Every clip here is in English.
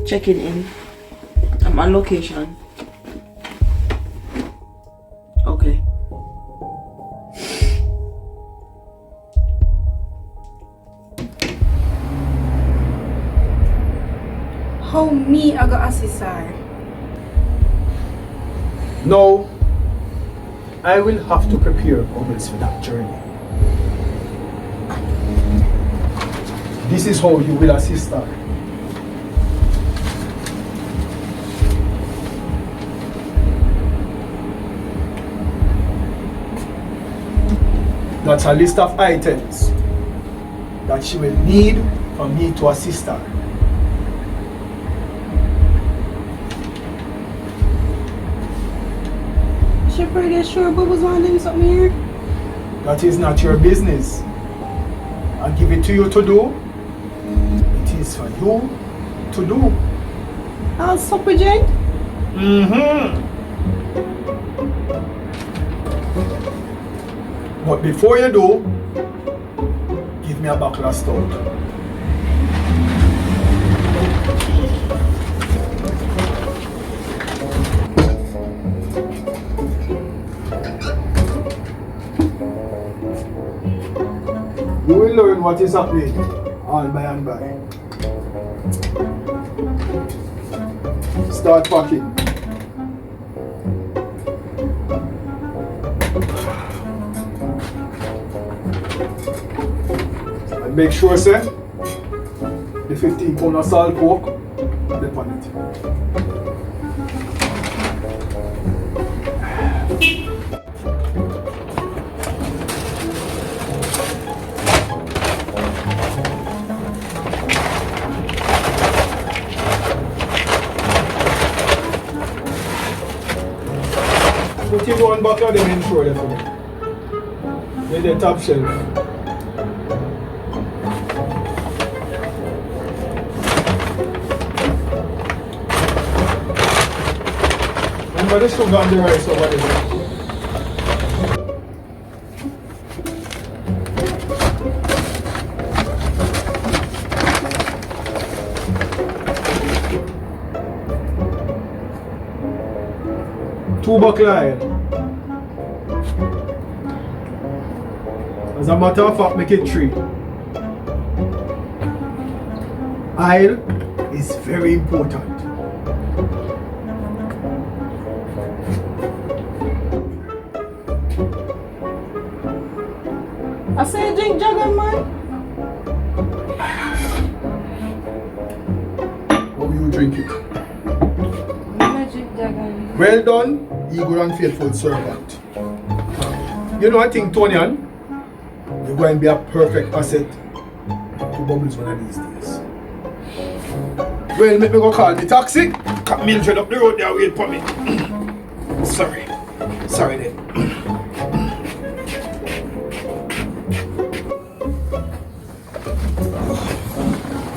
checking in. I'm on location. Okay. How me I go assist her? No, I will have to prepare Bubbles for that journey. This is how you will assist her. That's a list of items that she will need for me to assist her. She pretty sure Bubbles want them something here? That is not your business. I give it to you to do. It is for you to do. I'll supper Jane. But before you do, give me a bottle of stout. You will learn what is happening all by and by. Start packing. And make sure, sir, the 15 pound of salt pork, dip on it. Put you one bucket of them in for them for me. With the top shelf. Remember the sugar and the rice over there. 2 buckle oil. As a matter of fact, make it 3. Oil is very important. I say drink jagger, man. How you drink it? I drink jagger. Well done, eager and faithful servant. You know, I think, Tonian, you're going to be a perfect asset to Bubbles one of these days. Well, let me go call the taxi. Cut Mildred up the road there, wait for me. Sorry then.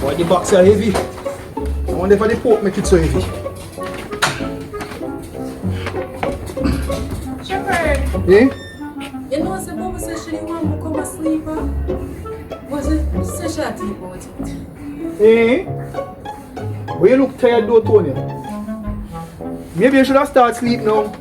Why the box are heavy? I wonder if the pork make it so heavy. Shepherd, Eh? you know the Bubba said she didn't want to come asleep. Was it specialty about it? Eh? Well, you look tired though, Tony. Maybe you should have started sleep now.